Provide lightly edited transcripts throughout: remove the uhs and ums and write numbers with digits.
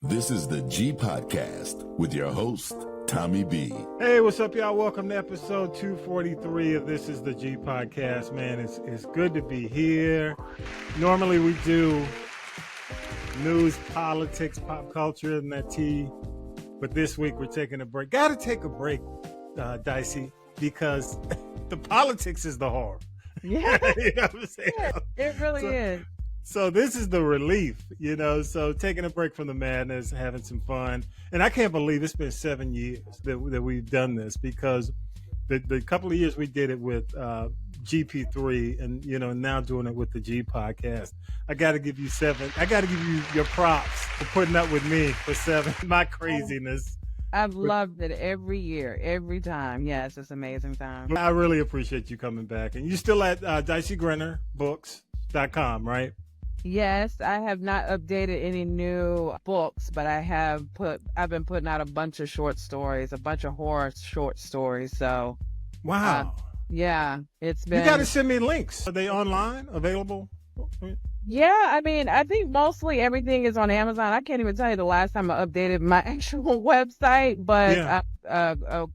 This is the G Podcast with your host, Tommy B. Hey, what's up, y'all? Welcome to episode 243 of This is the G Podcast. Man, it's good to be here. Normally we do news, politics, pop culture, and that tea. But this week we're taking a break. Got to take a break, Dicey, because the politics is the horror. Yeah, You know what I'm saying? it really is. So this is the relief, so taking a break from the madness, having some fun. And I can't believe it's been 7 years that we've done this, because the couple of years we did it with GP3 and, now doing it with the G Podcast. I got to give you your props for putting up with me for 7, my craziness. I've loved it every year, every time. Yes, it's an amazing time. I really appreciate you coming back. And you're still at Dicey Grenor books.com, right? Yes, I have not updated any new books, but I've been putting out a bunch of short stories, a bunch of horror short stories. So, wow. Yeah, it's been. You got to send me links. Are they online, available? Yeah, I mean, I think mostly everything is on Amazon. I can't even tell you the last time I updated my actual website, but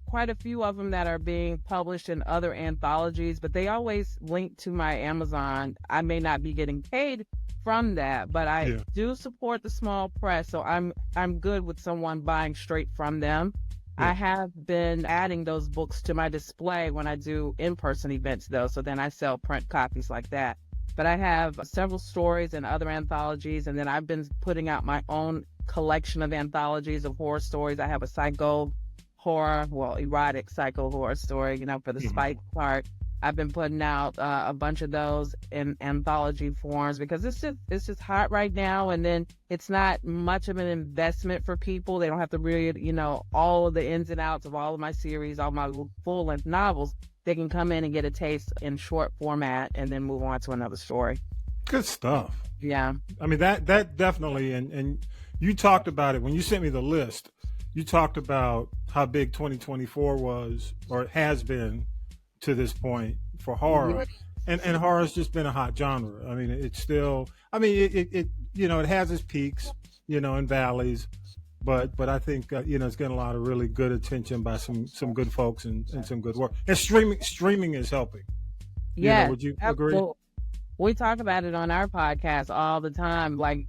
quite a few of them that are being published in other anthologies, but they always link to my Amazon. I may not be getting paid from that, but I do support the small press, so I'm good with someone buying straight from them. Yeah. I have been adding those books to my display when I do in-person events, though, so then I sell print copies like that. But I have several stories and other anthologies, and then I've been putting out my own collection of anthologies of horror stories. I have a erotic psycho horror story, for the spike part. I've been putting out a bunch of those in anthology forms because it's just hot right now, and then it's not much of an investment for people. They don't have to read, all of the ins and outs of all of my series, all my full-length novels. They can come in and get a taste in short format and then move on to another story. Good stuff. Yeah. I mean, that definitely, and you talked about it when you sent me the list. You talked about how big 2024 was, or has been to this point, for horror. And horror's just been a hot genre. I mean, it's still, it has its peaks, and valleys. But I think it's getting a lot of really good attention by some good folks and some good work. And streaming is helping. Yeah, would you agree? Well, we talk about it on our podcast all the time. Like,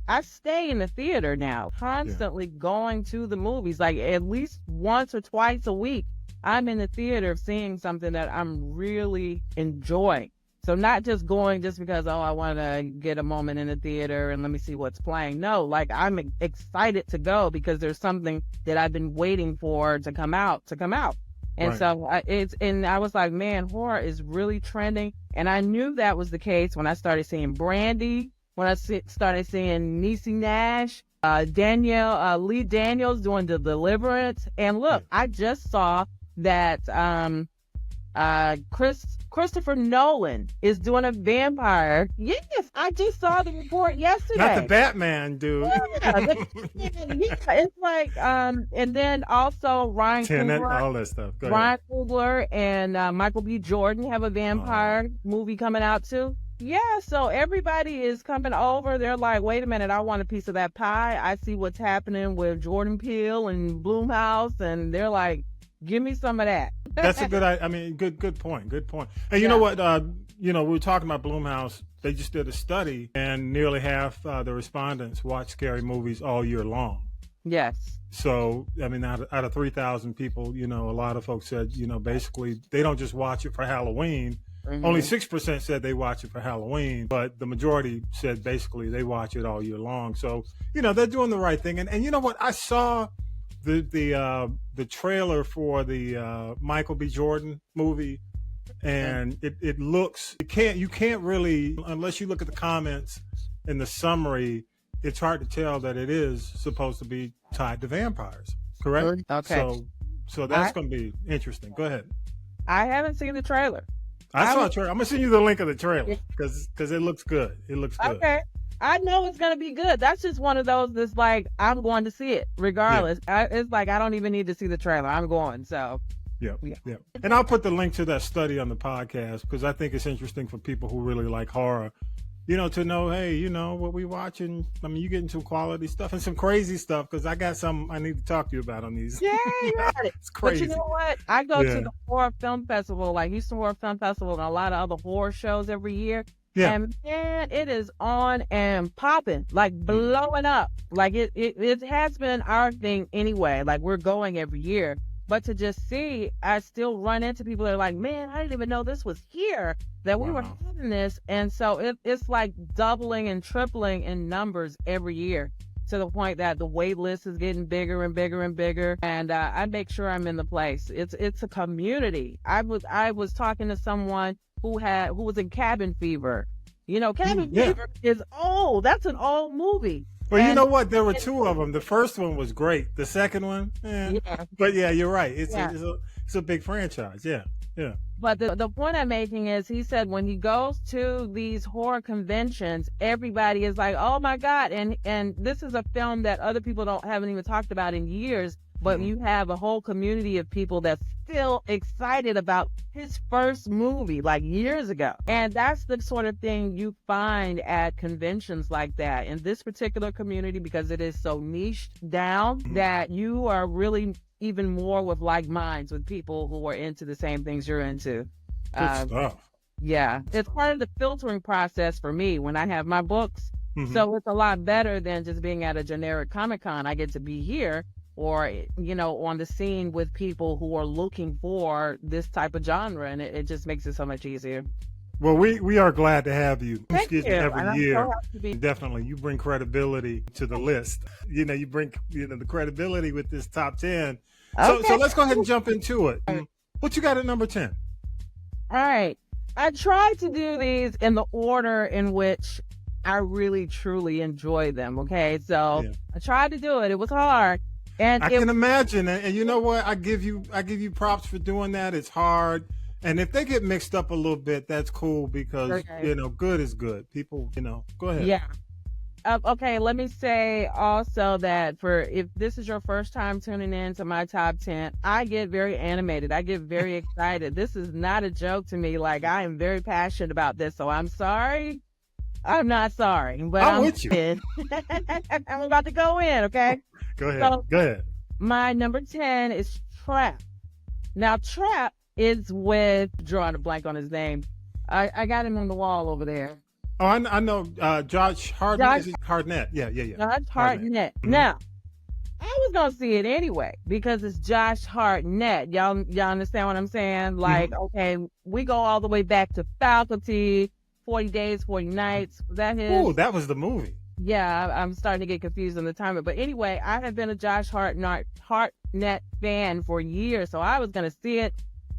I stay in the theater now, constantly going to the movies. Like, at least once or twice a week, I'm in the theater seeing something that I'm really enjoying. So not just going just because, I want to get a moment in the theater and let me see what's playing. No, like, I'm excited to go because there's something that I've been waiting for to come out. And right. So I was like, man, horror is really trending. And I knew that was the case when I started seeing Brandy, when I started seeing Niecy Nash, Lee Daniels doing The Deliverance. And look, I just saw that Christopher Nolan is doing a vampire. Yes, I just saw the report yesterday. Not the Batman, dude. Yeah, it's like, and then also Ryan Coogler, all that stuff. Ryan Coogler and Michael B. Jordan have a vampire movie coming out too. Yeah, so everybody is coming over. They're like, wait a minute, I want a piece of that pie. I see what's happening with Jordan Peele and Blumhouse, and they're like, give me some of that. That's a good point. And you know what? We were talking about Blumhouse. They just did a study, and nearly half the respondents watch scary movies all year long. Yes. So, out of 3,000 people, a lot of folks said, basically they don't just watch it for Halloween. Mm-hmm. Only 6% said they watch it for Halloween, but the majority said basically they watch it all year long. So, they're doing the right thing. And you know what? I saw the trailer for the Michael B. Jordan movie, and it looks, you can't really, unless you look at the comments in the summary, it's hard to tell that it is supposed to be tied to vampires, correct? Okay. So that's going to be interesting. Go ahead. I haven't seen the trailer. I saw a trailer. I'm going to send you the link of the trailer because it looks good. It looks good. Okay. I know it's going to be good. That's just one of those that's like, I'm going to see it regardless. Yeah. It's like, I don't even need to see the trailer. I'm going. So, yeah. And I'll put the link to that study on the podcast because I think it's interesting for people who really like horror to know, hey, what we watching. I mean, you getting some quality stuff and some crazy stuff, because I got some I need to talk to you about on these. Yeah, you got it. It's crazy. But you know what? I go to the horror film festival, like Houston Horror Film Festival, and a lot of other horror shows every year. Yeah. And man, it is on and popping, like blowing up. Like it has been our thing anyway. Like we're going every year. But to just see, I still run into people that are like, man, I didn't even know this was here, that we were having this. And so it's like doubling and tripling in numbers every year, to the point that the wait list is getting bigger and bigger and bigger. And I make sure I'm in the place. It's a community. I was talking to someone who was in Cabin Fever. Cabin Fever is old. That's an old movie. Well, you know what? There were two of them. The first one was great. The second one, But yeah, you're right. It's a big franchise. Yeah. But the point I'm making is, he said when he goes to these horror conventions, everybody is like, oh my God. And this is a film that other people haven't even talked about in years. But you have a whole community of people that's still excited about his first movie, like years ago. And that's the sort of thing you find at conventions like that. In this particular community, because it is so niched down, that you are really even more with like minds, with people who are into the same things you're into. Good stuff. Yeah. It's part of the filtering process for me when I have my books. So it's a lot better than just being at a generic Comic-Con. I get to be here, or on the scene with people who are looking for this type of genre, and it just makes it so much easier. Well, we are glad to have you. Thank you. Every year. Definitely, you bring credibility to the list. You bring the credibility with this top 10. Okay. So let's go ahead and jump into it. What you got at number 10? All right. I tried to do these in the order in which I really truly enjoy them. Okay, so I tried to do it. It was hard. And I can imagine, and you know what? I give you props for doing that. It's hard, and if they get mixed up a little bit, that's cool, because good is good. People, go ahead. Yeah. Okay. Let me say also that if this is your first time tuning in to my top 10, I get very animated. I get very excited. This is not a joke to me. Like, I am very passionate about this, so I'm sorry. I'm not sorry, but I'm with you. I'm about to go in. Okay. Go ahead. My number 10 is Trap. Now, Trap is with, drawing a blank on his name. I got him on the wall over there. Oh, I know. Josh Hartnett. Hartnett. Yeah. Josh Hartnett. Now, I was going to see it anyway, because it's Josh Hartnett. Y'all understand what I'm saying? Like, okay, we go all the way back to Faculty, 40 Days, 40 Nights. That was the movie. Yeah, I'm starting to get confused on the timing. But anyway, I have been a Josh Hartnett fan for years, so I was going to see it.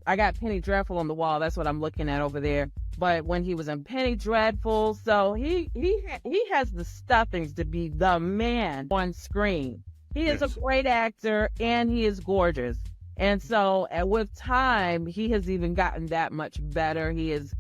I got Penny Dreadful on the wall. That's what I'm looking at over there. But when he was in Penny Dreadful, so he has the stuffings to be the man on screen. He is a great actor, and he is gorgeous. And so with time, he has even gotten that much better. He is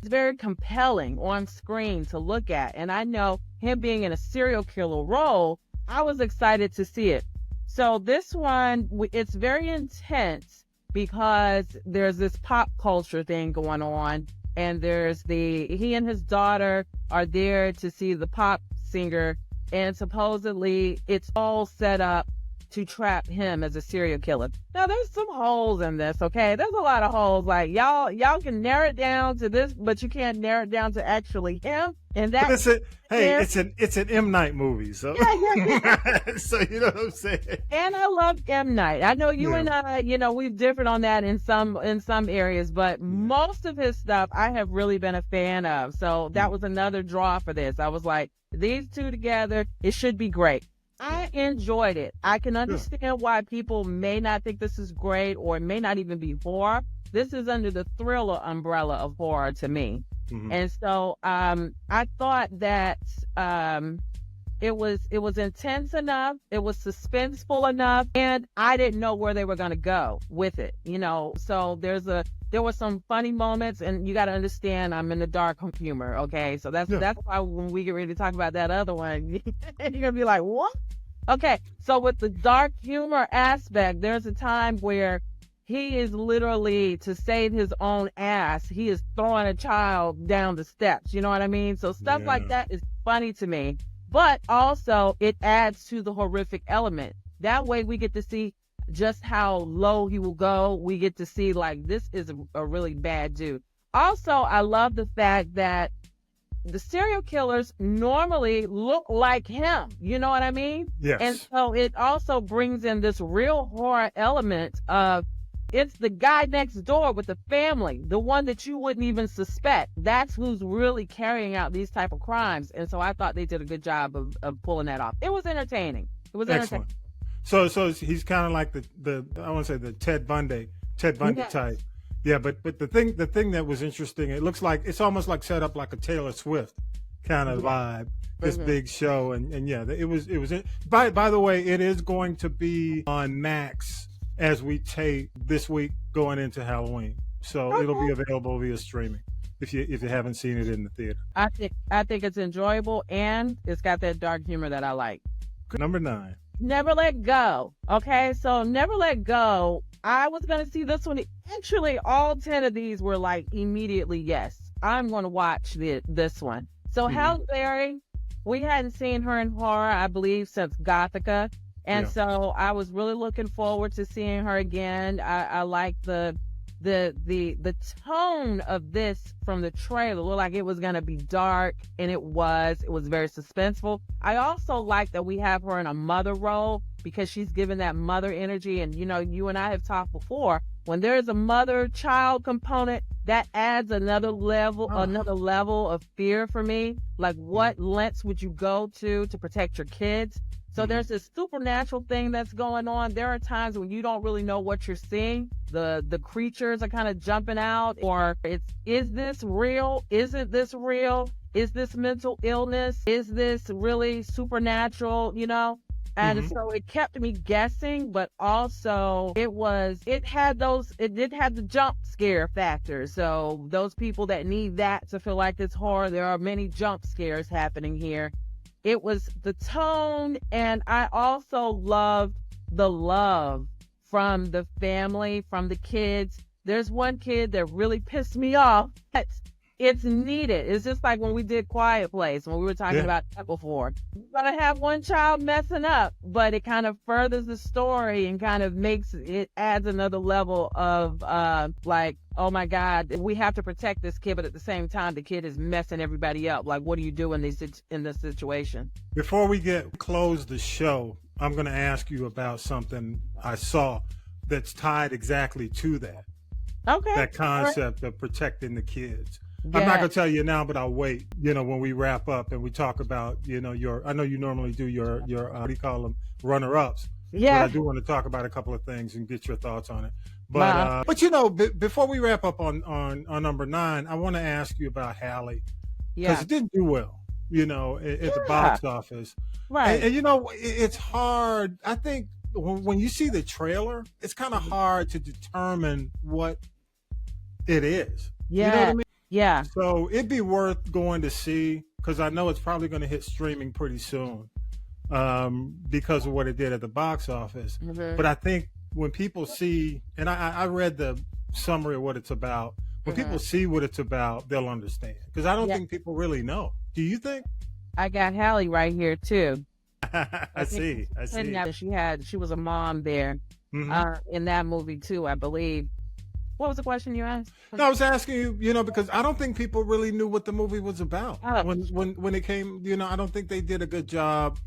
very compelling on screen to look at. And I know him being in a serial killer role, I was excited to see it. So this one, it's very intense, because there's this pop culture thing going on. And he and his daughter are there to see the pop singer. And supposedly it's all set up to trap him as a serial killer. Now, there's some holes in this, okay? There's a lot of holes. Like, y'all can narrow it down to this, but you can't narrow it down to actually him. And that it's an M. Night movie, so so you know what I'm saying. And I love M. Night. I know you and I, we've differed on that in some areas, but most of his stuff I have really been a fan of. So that was another draw for this. I was like, these two together, it should be great. I enjoyed it. I can understand why people may not think this is great, or it may not even be horror. This is under the thriller umbrella of horror to me. And so I thought that it was intense enough, it was suspenseful enough, and I didn't know where they were going to go with it, So there were some funny moments, and you got to understand I'm in the dark humor, okay? So that's why when we get ready to talk about that other one, you're going to be like, what? Okay, so with the dark humor aspect, there's a time where he is literally, to save his own ass, he is throwing a child down the steps. You know what I mean? So stuff like that is funny to me. But also, it adds to the horrific element. That way we get to see just how low he will go. We get to see, like, this is a really bad dude. Also, I love the fact that the serial killers normally look like him. You know what I mean? Yes. And so it also brings in this real horror element of, it's the guy next door with the family, the one that you wouldn't even suspect. That's who's really carrying out these type of crimes. And so I thought they did a good job of pulling that off. It was entertaining. It was entertaining. Excellent. So he's kind of like the I want to say the Ted Bundy type. Yeah, but the thing that was interesting, it looks like it's almost like set up like a Taylor Swift kind of vibe. This big show, and yeah, it was. By the way, it is going to be on Max as we tape this week going into Halloween, so it'll be available via streaming if you haven't seen it in the theater. I think it's enjoyable, and it's got that dark humor that I like. Number 9. Never Let Go. Okay, so Never Let Go. I was going to see this one. Actually, all 10 of these were like immediately, yes, I'm going to watch this one. So Halle Berry, we hadn't seen her in horror, I believe, since Gothica. And so I was really looking forward to seeing her again. I like the tone of this from the trailer. Looked like it was going to be dark, and it was very suspenseful. I also like that we have her in a mother role, because she's given that mother energy. And you know, you and I have talked before, when there's a mother-child component, that adds another level of fear for me. Like, what lengths would you go to protect your kids? So there's this supernatural thing that's going on. There are times when you don't really know what you're seeing. The creatures are kind of jumping out, or is this real? Isn't this real? Is this mental illness? Is this really supernatural? You know? And so it kept me guessing, but also it did have the jump scare factor. So those people that need that to feel like it's horror, there are many jump scares happening here. It was the tone, and I also loved the love from the family, from the kids. There's one kid that really pissed me off. It's needed. It's just like when we did Quiet Place, when we were talking about that before. You're going to have one child messing up, but it kind of furthers the story and kind of adds another level of like, oh my God, we have to protect this kid, but at the same time, the kid is messing everybody up. Like, what do you do in this situation? Before we close the show, I'm going to ask you about something I saw that's tied exactly to that. Okay. That concept of protecting the kids. Yeah. I'm not going to tell you now, but I'll wait, when we wrap up and we talk about, I know you normally do your what do you call them, runner-ups. Yeah. But I do want to talk about a couple of things and get your thoughts on it. But, before we wrap up on number 9, I want to ask you about Halle. Because it didn't do well, at the box office. Right. And it's hard. I think when you see the trailer, it's kind of hard to determine what it is. Yeah. You know what I mean? Yeah. So it'd be worth going to see, because I know it's probably going to hit streaming pretty soon because of what it did at the box office. But I think when people see, and I read the summary of what it's about, when people see what it's about, they'll understand. Because I don't think people really know. Do you think? I got Halle right here, too. I see. She was a mom there in that movie, too, I believe. What was the question you asked? No, I was asking you, because I don't think people really knew what the movie was about. When it came, I don't think they did a good job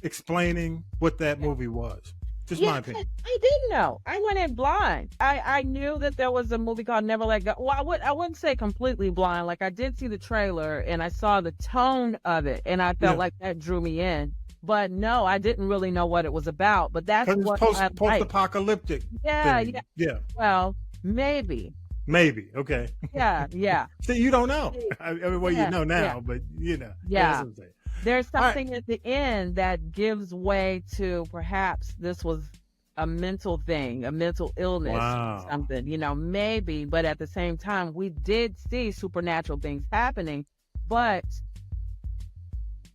explaining what that movie was. Just my opinion. I didn't know. I went in blind. I knew that there was a movie called Never Let Go. Well, I wouldn't say completely blind. Like, I did see the trailer and I saw the tone of it, and I felt like that drew me in. But no, I didn't really know what it was about. But that's what post-apocalyptic. Yeah. Well, maybe. Okay. Yeah. See, you don't know. I mean, well, you know now, but Yeah. There's something at the end that gives way to perhaps this was a mental thing, a mental illness, or something, maybe. But at the same time, we did see supernatural things happening. But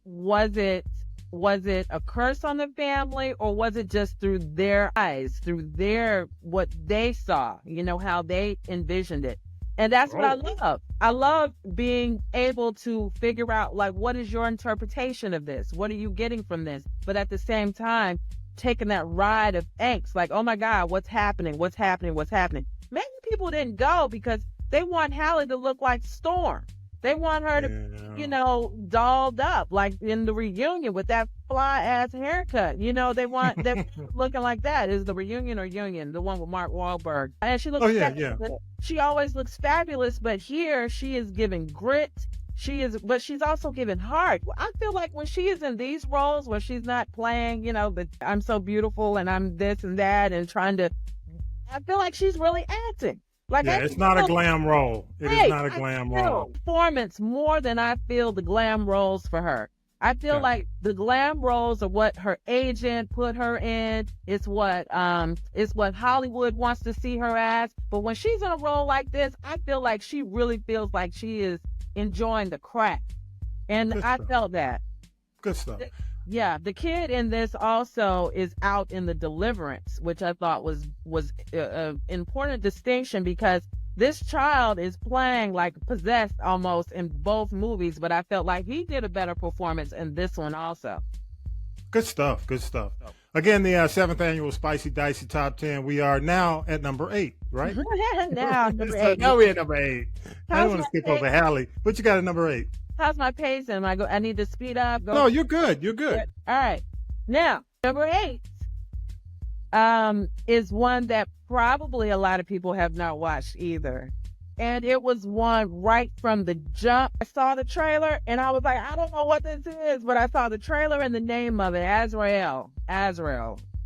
was it Was it a curse on the family, or was it just through their eyes, through what they saw, how they envisioned it? And that's what I love. I love being able to figure out, like, what is your interpretation of this? What are you getting from this? But at the same time, taking that ride of angst, like, oh my God, what's happening? What's happening? What's happening? Maybe people didn't go because they want Hallie to look like Storm. They want her to, dolled up, like in the reunion with that fly-ass haircut. They want them looking like that. Is the reunion or Union? The one with Mark Wahlberg. And she looks fabulous. She always looks fabulous, but here she is giving grit. But she's also giving heart. I feel like when she is in these roles where she's not playing, the I'm so beautiful and I'm this and that and I feel like she's really acting. Like, it's not a glam role. It is not a glam role. Performance more than I feel the glam roles for her. I feel like the glam roles are what her agent put her in. It's what Hollywood wants to see her as. But when she's in a role like this, I feel like she really feels like she is enjoying the craft. And I felt that. Good stuff. Yeah, the kid in this also is out in the deliverance, which I thought was an important distinction, because this child is playing like possessed almost in both movies, but I felt like he did a better performance in this one also. Good stuff. Good stuff. Again, the 7th annual Spicy Dicey Top 10. We are now at number 8, right? Now number 8. Now we're at number 8. I don't want to skip over Hallie, but you got a number 8. How's my pacing? I need to speed up. No, you're good. You're good. All right. Now, number 8 is one that probably a lot of people have not watched either. And it was one right from the jump. I saw the trailer and I was like, I don't know what this is, but I saw the trailer and the name of it, Azrael,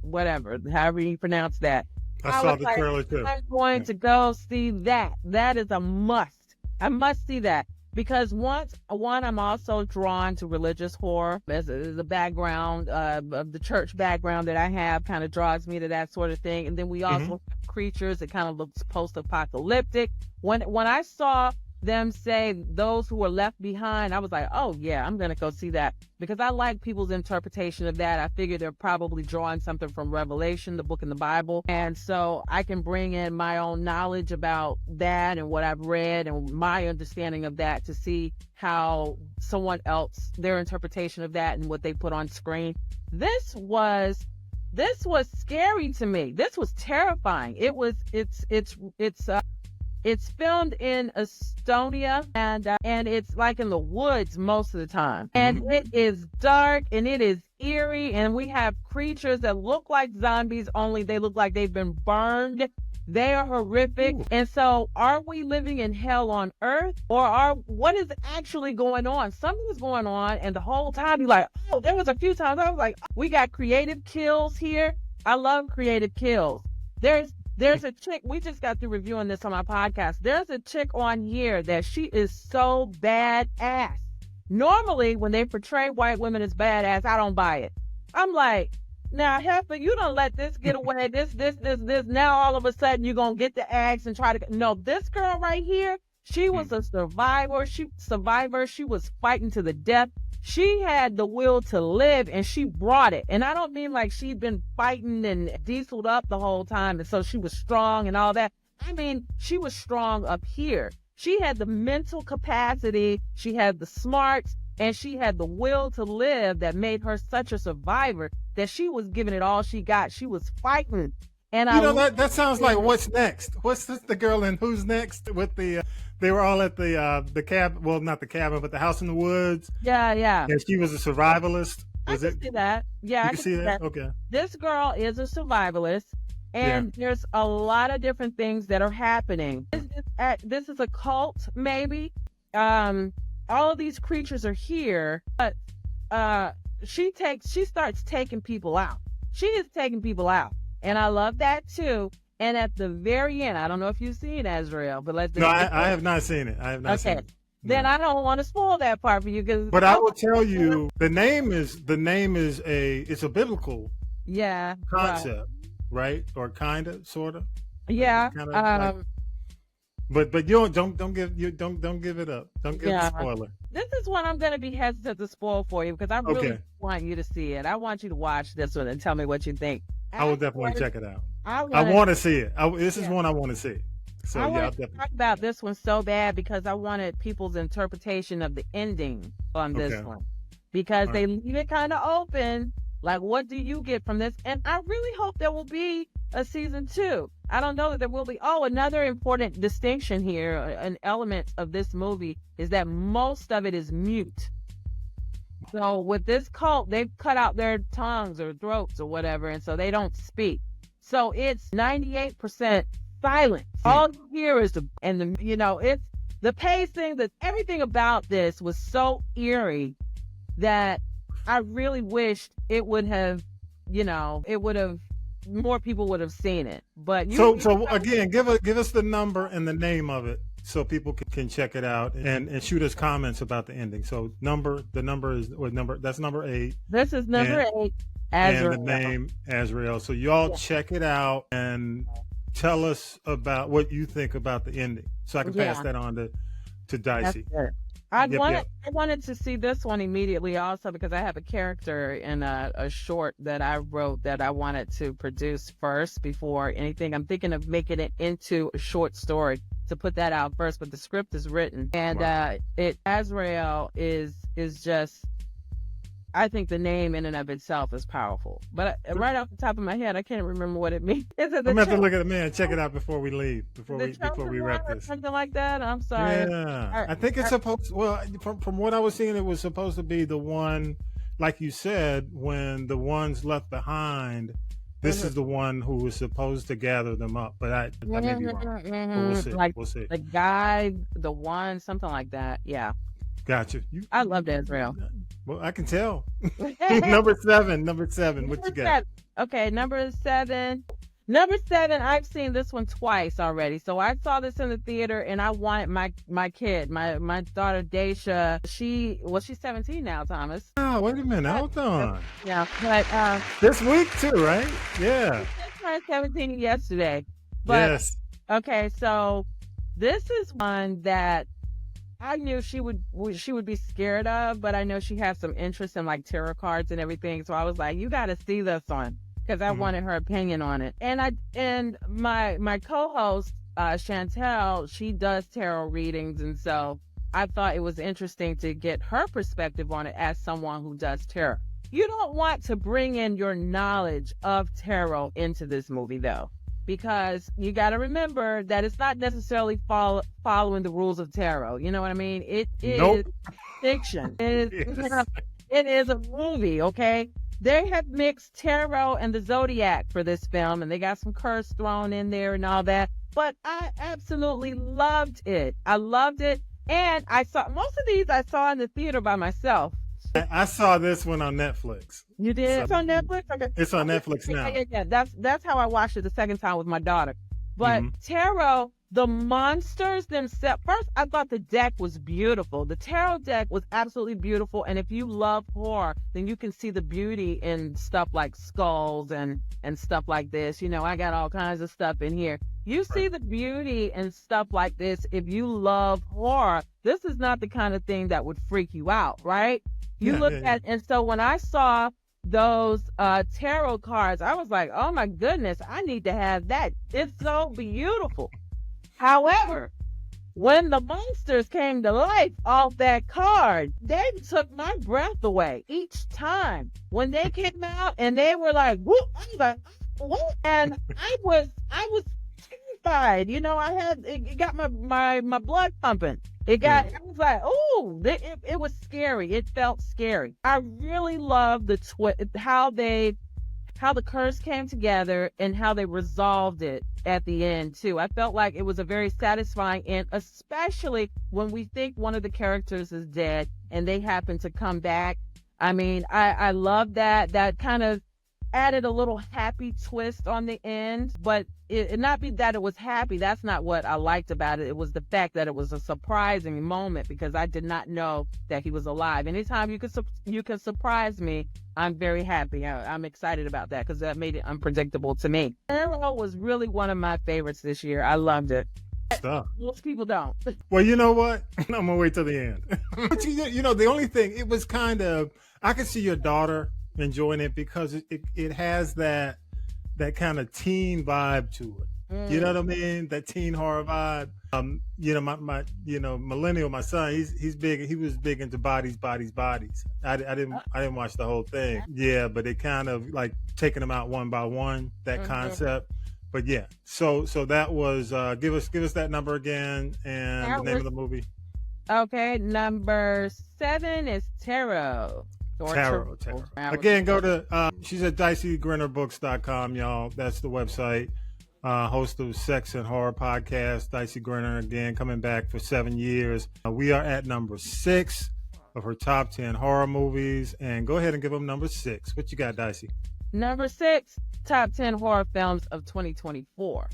whatever, however you pronounce that. I saw the trailer too. I'm going to go see that. That is a must. I must see that. Because I'm also drawn to religious horror. As the background of the church background that I have kind of draws me to that sort of thing. And then we also have creatures that kind of looks post-apocalyptic. When I saw them say those who were left behind, I was like, oh yeah, I'm going to go see that, because I like people's interpretation of that. I figure they're probably drawing something from Revelation, the book in the Bible. And so I can bring in my own knowledge about that and what I've read and my understanding of that to see how someone else, their interpretation of that and what they put on screen. This was scary to me. This was terrifying. It's filmed in Estonia, and it's like in the woods most of the time. And it is dark and it is eerie, and we have creatures that look like zombies, only they look like they've been burned. They are horrific. Ooh. And so are we living in hell on earth, or what is actually going on? Something is going on, and the whole time you're like, oh, there was a few times I was like, we got creative kills here. I love creative kills. There's a chick, we just got through reviewing this on my podcast. There's a chick on here that she is so badass. Normally, when they portray white women as badass, I don't buy it. I'm like, now, Heifer, you don't let this get away. This. Now, all of a sudden, you're going to get the axe and try to... No, this girl right here, she was a survivor. She was fighting to the death. She had the will to live, and she brought it. And I don't mean like she'd been fighting and dieseled up the whole time, and so she was strong and all that. I mean, she was strong up here. She had the mental capacity, she had the smarts, and she had the will to live that made her such a survivor that she was giving it all she got. She was fighting. And that sounds like What's Next? What's this, the girl in Who's Next with the... They were all at the cabin. Well, not the cabin, but the house in the woods. Yeah. And she was a survivalist. I can see that. Yeah, I can see that. Okay. This girl is a survivalist, and there's a lot of different things that are happening. This is a cult, maybe. All of these creatures are here, but she starts taking people out. She is taking people out, and I love that too. And at the very end, I don't know if you've seen Azrael, but I have not seen it. I have not seen it. Then I don't want to spoil that part for you, but I will tell you, the name is it's a biblical concept, right? Or kind of, sort of. Yeah. But you don't give it up. Don't give the spoiler. This is one I'm going to be hesitant to spoil for you because I really want you to see it. I want you to watch this one and tell me what you think. I will definitely check it out. I want to see it. This is one I want to see. So I'll definitely talk about this one so bad because I wanted people's interpretation of the ending on this one because they leave it kind of open. Like, what do you get from this? And I really hope there will be a season 2. I don't know that there will be. Oh, another important distinction here, an element of this movie is that most of it is mute. So with this cult, they've cut out their tongues or throats or whatever, and so they don't speak. So it's 98% silence. All you hear is it's the pacing, everything about this was so eerie that I really wished it would have, more people would have seen it. But so again, give us the number and the name of it so people can check it out and shoot us comments about the ending. So the number is what number? That's number 8. This is number 8. Azrael. And the name Azrael. So y'all check it out and tell us about what you think about the ending, so I can pass that on to Dicey. I wanted to see this one immediately also because I have a character in a short that I wrote that I wanted to produce first before anything. I'm thinking of making it into a short story to put that out first, but the script is written. And Azrael is just, I think the name in and of itself is powerful. But right off the top of my head, I can't remember what it means. I'm going to have to look at it, man, check it out before we leave, before we wrap this. Something like that? I'm sorry. Yeah. I think it's supposed, from what I was seeing, it was supposed to be the one, like you said, when the ones left behind, this is the one who was supposed to gather them up. But I may be wrong. But we'll see. The guy, the one, something like that. Yeah. Gotcha. I loved Azrael. Well, I can tell. Number seven. What you got? Okay, number 7. Number 7, I've seen this one twice already. So I saw this in the theater, and I wanted my kid, my daughter Daisha. She's 17 now, Thomas. Oh, wait a minute. Hold on. Yeah, but this week too, right? Yeah. She turned 17 yesterday. But, yes. Okay, so this is one that I knew she would be scared of, but I know she has some interest in like tarot cards and everything. So I was like, you got to see this one because I wanted her opinion on it. And my co-host Chantel, she does tarot readings, and so I thought it was interesting to get her perspective on it as someone who does tarot. You don't want to bring in your knowledge of tarot into this movie though, because you got to remember that it's not necessarily following the rules of tarot. You know what I mean? It is fiction. It is a movie, okay? They have mixed tarot and the zodiac for this film, and they got some curse thrown in there and all that. But I absolutely loved it. I loved it. And most of these I saw in the theater by myself. I saw this one on Netflix. You did? It's on Netflix? Okay. It's on Netflix now. Yeah. That's how I watched it the second time with my daughter. But tarot, the monsters themselves, first I thought the deck was beautiful. The tarot deck was absolutely beautiful. And if you love horror, then you can see the beauty in stuff like skulls and stuff like this. You know, I got all kinds of stuff in here. You see the beauty and stuff like this. If you love horror, this is not the kind of thing that would freak you out, right? And so when I saw those tarot cards, I was like, oh my goodness, I need to have that. It's so beautiful. However, when the monsters came to life off that card, they took my breath away each time. When they came out and they were like, whoop, I was like, what? And I was terrified. You know, it got my blood pumping. I was like, oh, it was scary. It felt scary. I really love how the curse came together and how they resolved it at the end too. I felt like it was a very satisfying end, especially when we think one of the characters is dead and they happen to come back. I mean, I love that. That kind of added a little happy twist on the end, but it not be that it was happy. That's not what I liked about it. It was the fact that it was a surprising moment because I did not know that he was alive. Anytime you can surprise me, I'm very happy. I'm excited about that because that made it unpredictable to me. Arrow was really one of my favorites this year. I loved it. Stuff. Most people don't. Well, you know what? I'm gonna wait till the end. But you know, the only thing, it was kind of, I could see your daughter enjoying it because it has that kind of teen vibe to it. You know what I mean? That teen horror vibe. You know, my millennial, my son, he's big. He was big into bodies. I didn't watch the whole thing. Yeah, but it kind of like taking them out one by one. That concept. But yeah, so that was give us that number again and the name of the movie. Okay, number 7 is Tarot. Tarot. Again, go to she's at DiceyGrenorBooks.com, y'all. That's the website. Host of Sex and Horror Podcast, Dicey Grenor, again coming back for 7 years. We are at number 6 of her top 10 horror movies, and go ahead and give them number 6. What you got, Dicey? Number 6, top 10 horror films of 2024.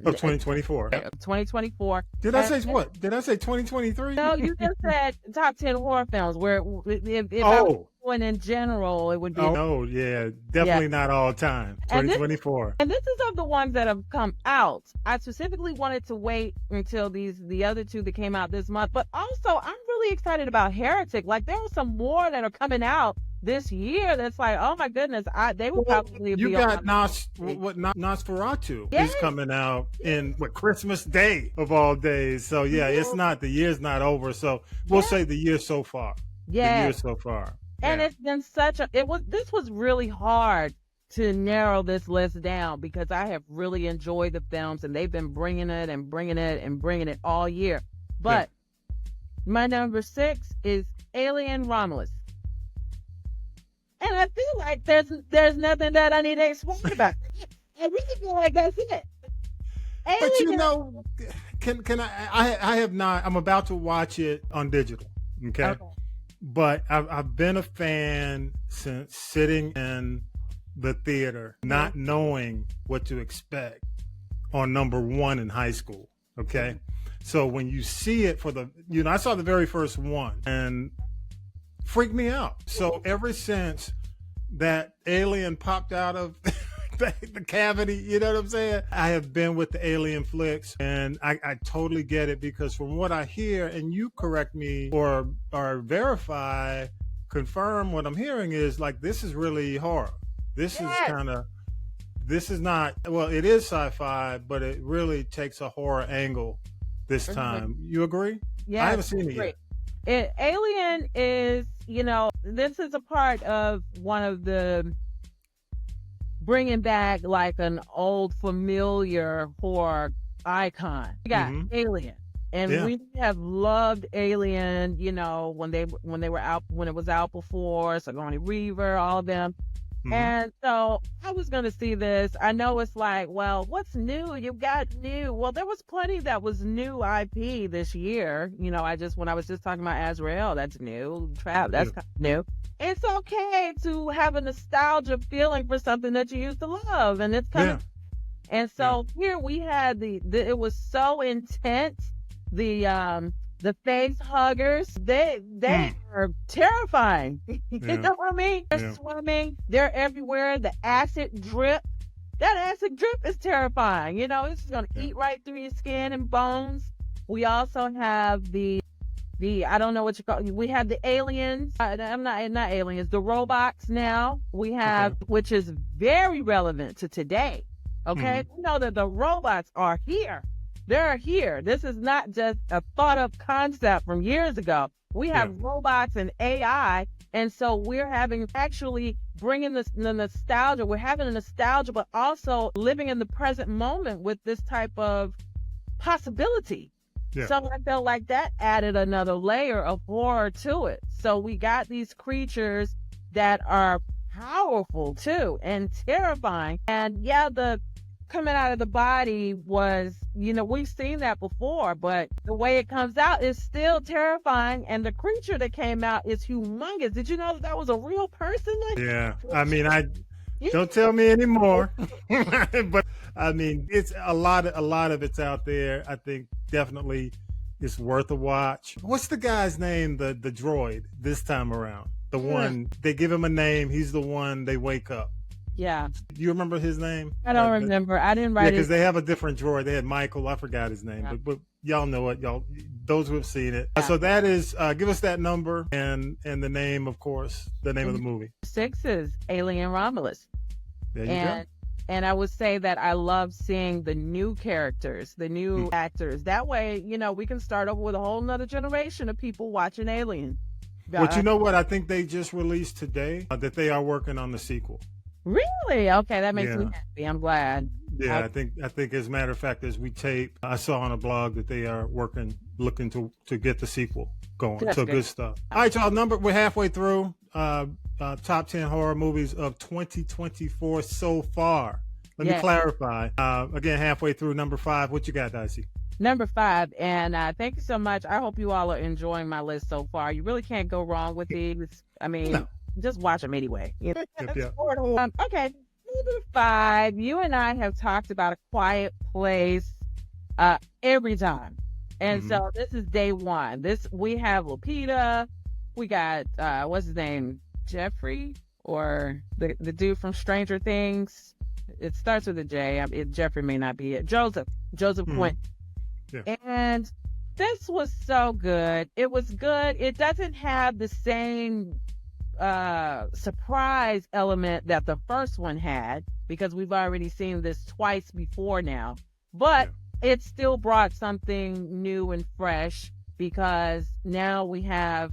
Of 2024. Of 2024. Did I say what? Did I say 2023? No, you just said top 10 horror films. Where if I was going in general, it would be. Oh, yeah, definitely not all time. 2024. And this is of the ones that have come out. I specifically wanted to wait until the other two that came out this month. But also, I'm really excited about Heretic. Like, there are some more that are coming out this year that's like, oh my goodness, they would probably be. You got Nosferatu is coming out in Christmas Day of all days. So yeah, it's not, the year's not over. So we'll say the year so far. Yeah, the year so far. And it's been this was really hard to narrow this list down because I have really enjoyed the films and they've been bringing it all year. But my number 6 is Alien Romulus. And I feel like there's nothing that I need to explain about. I really feel like that's it. But you know, can I have not. I'm about to watch it on digital. Okay. But I've been a fan since sitting in the theater, not knowing what to expect on number 1 in high school. Okay. So when you see it I saw the very first one and freaked me out. So ever since that alien popped out of the cavity, you know what I'm saying? I have been with the alien flicks, and I totally get it because from what I hear, and you correct me or verify, confirm what I'm hearing is like, this is really horror. This is not, well, it is sci-fi, but it really takes a horror angle this time. You agree? Yeah. I haven't seen it yet. Alien is, this is a part of one of the bringing back like an old familiar horror icon. We got Alien, and we have loved Alien. When they were out, when it was out before, Sigourney Weaver, all of them. And so I was going to see this. I know it's like, well, what's new? You got new. Well, there was plenty that was new IP this year. When I was just talking about Azrael, that's new. Trap, that's kind of new. It's okay to have a nostalgia feeling for something that you used to love. And it's kind of, and so here we had it was so intense. The face huggers, they are terrifying. You know what I mean? They're swimming, they're everywhere. The acid drip, that acid drip is terrifying. It's going to eat right through your skin and bones. We also have the I don't know what you call it. We have the aliens. I'm not aliens. The robots now. We have, which is very relevant to today. Okay, we know that the robots are here. They're here. This is not just a thought of concept from years ago. We have robots and AI. And so we're actually bringing the nostalgia. We're having a nostalgia, but also living in the present moment with this type of possibility. Yeah. So I felt like that added another layer of horror to it. So we got these creatures that are powerful too and terrifying. And the coming out of the body was, we've seen that before, but the way it comes out is still terrifying. And the creature that came out is humongous. Did you know that was a real person? Yeah. I mean, don't tell me anymore. But I mean, it's a lot of it's out there. I think definitely it's worth a watch. What's the guy's name? The droid this time around. The one, they give him a name. He's the one they wake up. Yeah. Do you remember his name? I don't remember. I didn't write it. Because they have a different droid. They had Michael. I forgot his name, but y'all know it. Y'all, those who have seen it. Yeah. So that is, give us that number and the name, of course, the name of the movie. 6 is Alien Romulus. There you go. And I would say that I love seeing the new characters, the new actors. That way, we can start over with a whole nother generation of people watching Alien. But you know what? I think they just released today that they are working on the sequel. Really? Okay, that makes me happy. I'm glad. Yeah, I think as a matter of fact, as we tape, I saw on a blog that they are looking to get the sequel going. That's so good stuff. All right, y'all. We're halfway through. Top 10 horror movies of 2024 so far. Let me clarify. Again, halfway through number 5. What you got, Dicey? Number 5, and thank you so much. I hope you all are enjoying my list so far. You really can't go wrong with these. I mean, just watch them anyway. Yep. Okay, number 5. You and I have talked about A Quiet Place every time, and so this is day 1. We have Lupita. We got what's his name, Jeffrey, or the dude from Stranger Things. It starts with a J. Jeffrey may not be it. Joseph Quinn. Yeah. And this was so good. It was good. It doesn't have the same surprise element that the first one had, because we've already seen this twice before now. But it still brought something new and fresh, because now we have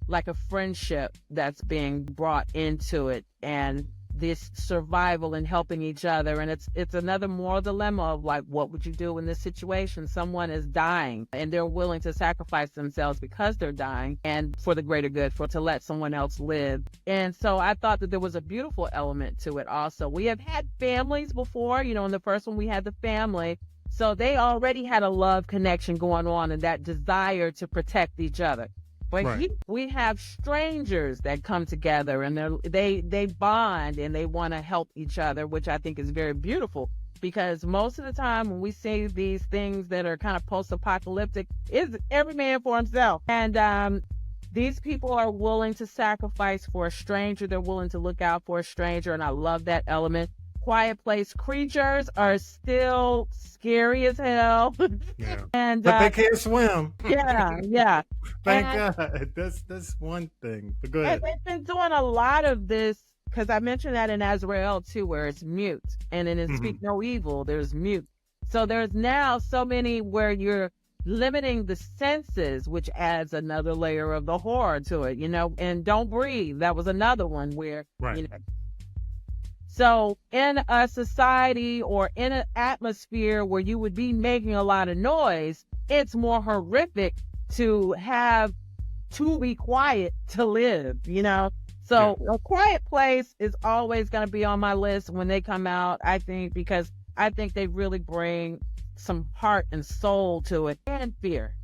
like a friendship that's being brought into it, and this survival and helping each other. And it's another moral dilemma of like, what would you do in this situation? Someone is dying and they're willing to sacrifice themselves because they're dying and for the greater good, to let someone else live. And so I thought that there was a beautiful element to it also. We have had families before, in the first one we had the family. So they already had a love connection going on and that desire to protect each other. But we have strangers that come together and they bond and they want to help each other, which I think is very beautiful, because most of the time when we see these things that are kind of post-apocalyptic, it's every man for himself. And these people are willing to sacrifice for a stranger. They're willing to look out for a stranger, and I love that element. Quiet Place creatures are still scary as hell. Yeah. But they can't swim. Yeah. Thank God. That's one thing. But go ahead. They've been doing a lot of this, because I mentioned that in Azrael too, where it's mute, and in Speak No Evil, there's mute. So there's now so many where you're limiting the senses, which adds another layer of the horror to it, and Don't Breathe. That was another one where, So in a society or in an atmosphere where you would be making a lot of noise, it's more horrific to be quiet to live, So A Quiet Place is always going to be on my list when they come out, I think, because I think they really bring some heart and soul to it, and fear.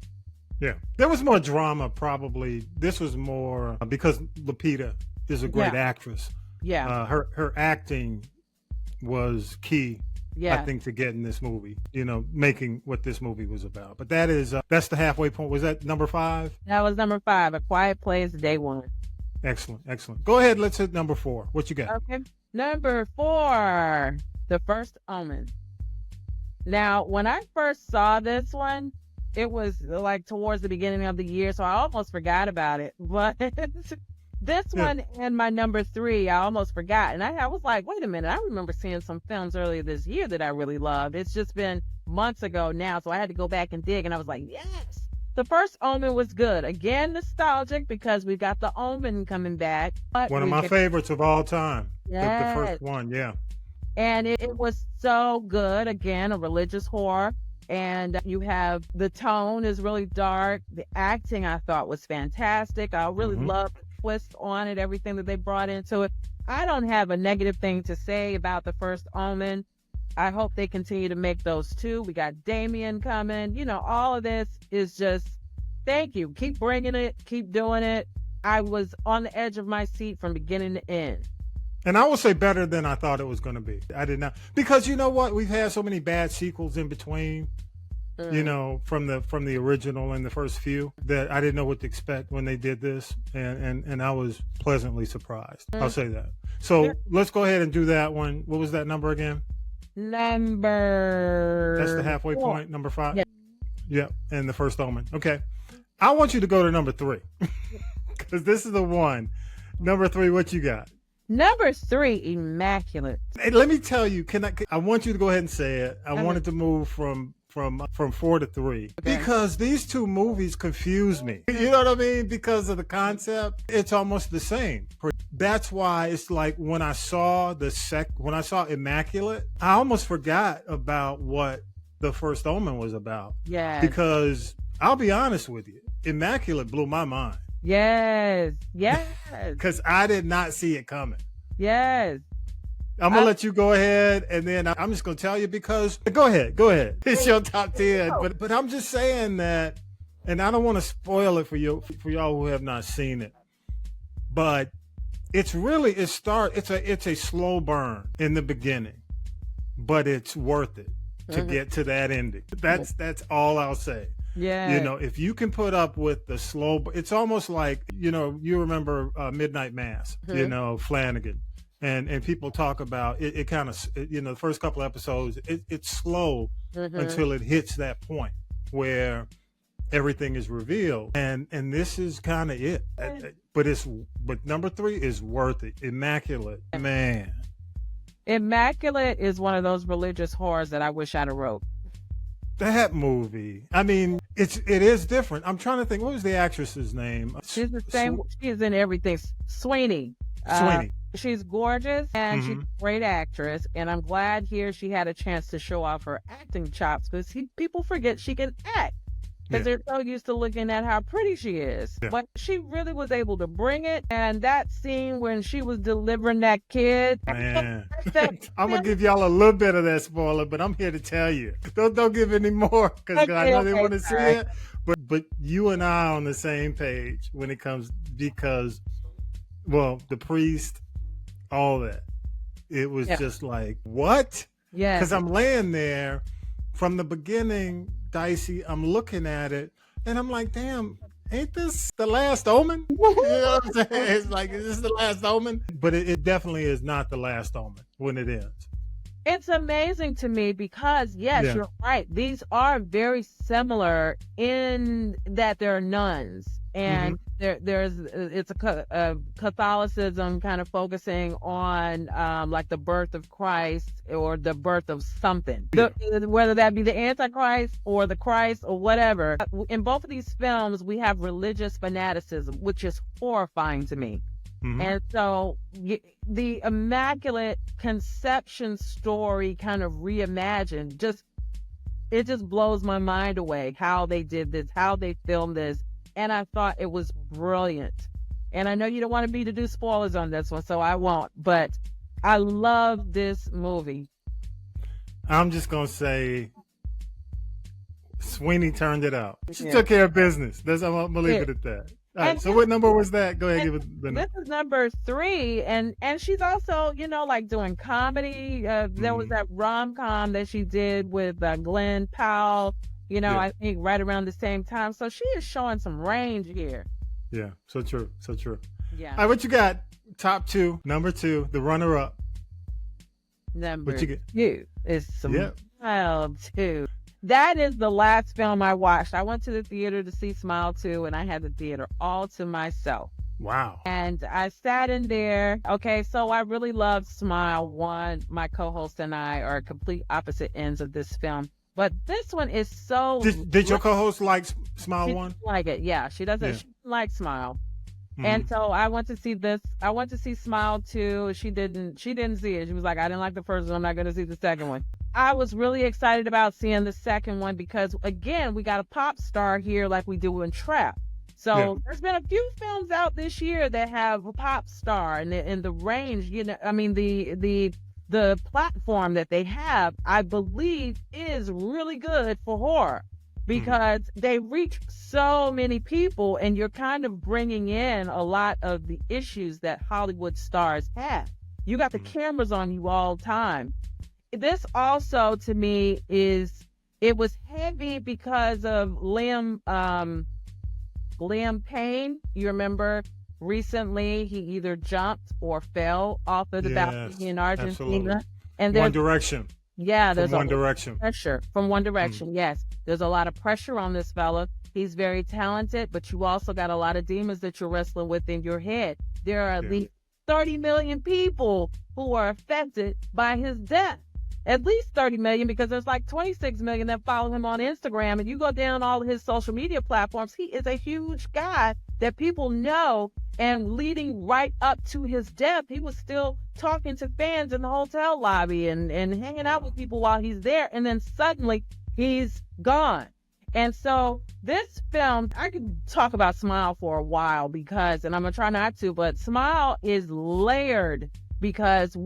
Yeah. There was more drama, probably. This was more because Lupita is a great actress. Yeah. Her acting was key, I think, to getting this movie, making what this movie was about. But that's the halfway point. Was that number 5? That was number 5, A Quiet Place, day 1. Excellent. Go ahead. Let's hit number 4. What you got? Okay. Number 4, The First Omen. Now, when I first saw this one, it was like towards the beginning of the year, so I almost forgot about it. But this one and my number 3, I almost forgot. And I was like, wait a minute, I remember seeing some films earlier this year that I really loved. It's just been months ago now, so I had to go back and dig. And I was like, yes, The First Omen was good. Again, nostalgic because we got the Omen coming back. One of my favorites of all time. Yes. The first one, And it was so good. Again, a religious horror. And you have the tone is really dark. The acting I thought was fantastic. I really loved the twist on it, everything that they brought into it. I don't have a negative thing to say about The First Omen. I hope they continue to make those too. We got Damien coming. All of this is just, thank you. Keep bringing it. Keep doing it. I was on the edge of my seat from beginning to end. And I will say better than I thought it was going to be. I did not, because you know what? We've had so many bad sequels in between, from the original and the first few, that I didn't know what to expect when they did this, and I was pleasantly surprised. I'll say that. So let's go ahead and do that one. What was that number again? Number. That's the halfway 4. point. Number 5. Yeah. Yep. And the first Omen. Okay. I want you to go to number 3 because this is the one. Number 3. What you got? Number 3, Immaculate. Hey, let me tell you. I want you to go ahead and say it. I wanted to move from 4 to 3 because these two movies confuse me. You know what I mean? Because of the concept, it's almost the same. That's why it's like when I saw Immaculate, I almost forgot about what the first Omen was about. Yeah. Because I'll be honest with you, Immaculate blew my mind. Yes. Yes. Because I did not see it coming. Yes. I'm going to let you go ahead, and then I'm just going to tell you because... Go ahead. It's your top 10. But I'm just saying that, and I don't want to spoil it for y'all who have not seen it, but it's a slow burn in the beginning, but it's worth it to get to that ending. That's all I'll say. Yeah. You know, if you can put up with the slow... It's almost like, you know, you remember Midnight Mass, you know, Flanagan. And people talk about it kind of, you know, the first couple of episodes, it's slow until it hits that point where everything is revealed. And this is kind of it. But number 3 is worth it. Immaculate. Man. Immaculate is one of those religious horrors that I wish I'd have wrote. That movie. I mean, it is different. I'm trying to think, what was the actress's name? She's the same. She is in everything. Sweeney. She's gorgeous and she's a great actress. And I'm glad here she had a chance to show off her acting chops because people forget she can act. Because they're so used to looking at how pretty she is. Yeah. But she really was able to bring it. And that scene when she was delivering that kid. Man. I'm going to give y'all a little bit of that spoiler, but I'm here to tell you. Don't give any more because I know they want to see it. But you and I are on the same page when it comes because, well, the priest, all that. It was just like, what? Yeah. Because I'm laying there from the beginning, Dicey, I'm looking at it and I'm like, damn, ain't this the last Omen? You know what I'm saying? It's like, is this the last Omen? But it definitely is not the last Omen when it ends. It's amazing to me because, you're right. These are very similar in that they're nuns. And it's a Catholicism kind of focusing on like the birth of Christ or the birth of something, whether that be the Antichrist or the Christ or whatever. In both of these films, we have religious fanaticism, which is horrifying to me. And so the Immaculate Conception story kind of reimagined, it just blows my mind away how they did this, how they filmed this. And I thought it was brilliant. And I know you don't want me to do spoilers on this one, so I won't. But I love this movie. I'm just going to say Sweeney turned it out. She took care of business. I'm going to leave it at that. All right, so what number was that? Go ahead, give it the number. This is number 3, and she's also, you know, like doing comedy. There was that rom-com that she did with Glenn Powell, you know, I think right around the same time. So she is showing some range here. Yeah, so true. Yeah. All right, what you got? Top 2, number 2, the runner-up. Number what you get? 2 is Smile 2. That is the last film I watched. I went to the theater to see Smile 2, and I had the theater all to myself. Wow. And I sat in there. Okay, so I really loved Smile 1. My co-host and I are complete opposite ends of this film. But this one is so... Did your co-host like Smile 1? She like it, yeah. She doesn't she didn't like Smile. And so I went to see this. I went to see Smile 2. She didn't see it. She was like, I didn't like the first one. I'm not going to see the second one. I was really excited about seeing the second one because, again, we got a pop star here like we do in Trap. So there's been a few films out this year that have a pop star and the range, you know, I mean, the platform that they have, I believe, is really good for horror because they reach so many people and you're kind of bringing in a lot of the issues that Hollywood stars have. You got the cameras on you all the time. This also, to me, it was heavy because of Liam Payne. You remember recently he either jumped or fell off of the balcony in Argentina. Absolutely. And One Direction. Yeah, there's One Direction. Pressure from One Direction. Yes, there's a lot of pressure on this fella. He's very talented, but you also got a lot of demons that you're wrestling with in your head. There are at least 30 million people who are affected by his death. At least 30 million, because there's like 26 million that follow him on Instagram. And you go down all of his social media platforms, he is a huge guy that people know. And leading right up to his death, he was still talking to fans in the hotel lobby and hanging out with people while he's there. And then suddenly he's gone. And so this film, I could talk about Smile for a while because, and I'm going to try not to, but Smile is layered because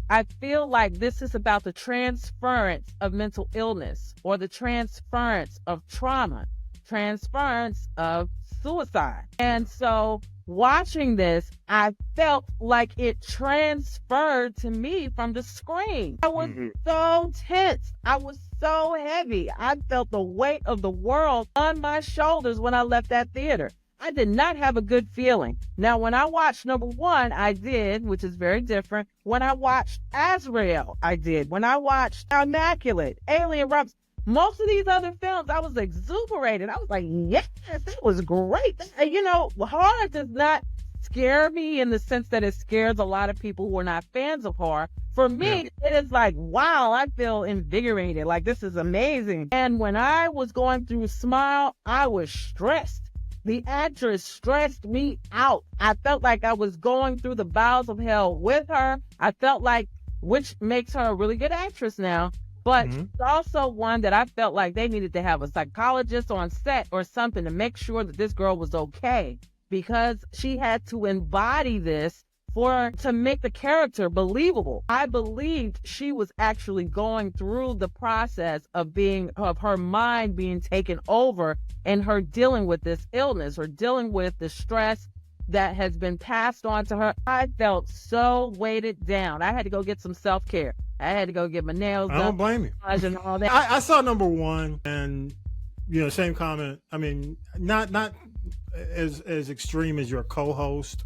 I feel like this is about the transference of mental illness or the transference of trauma, transference of suicide. And so watching this, I felt like it transferred to me from the screen. I was so tense. I was so heavy. I felt the weight of the world on my shoulders when I left that theater. I did not have a good feeling. Now, when I watched number one, I did, which is very different. When I watched Azrael, I did. When I watched Immaculate, Alien Robs, most of these other films, I was exuberated. I was like, yes, that was great. Horror does not scare me in the sense that it scares a lot of people who are not fans of horror. For me, it is like, wow, I feel invigorated. Like, this is amazing. And when I was going through Smile, I was stressed. The actress stressed me out. I felt like I was going through the bowels of hell with her. I felt like, which makes her a really good actress now. But she's also one that I felt like they needed to have a psychologist on set or something to make sure that this girl was okay, because she had to embody this to make the character believable. I believed she was actually going through the process of her mind being taken over and her dealing with this illness or dealing with the stress that has been passed on to her. I felt so weighted down. I had to go get some self-care. I had to go get my nails done. I don't blame you. And all that. I saw number one, and same comment. I mean, not as extreme as your co-host,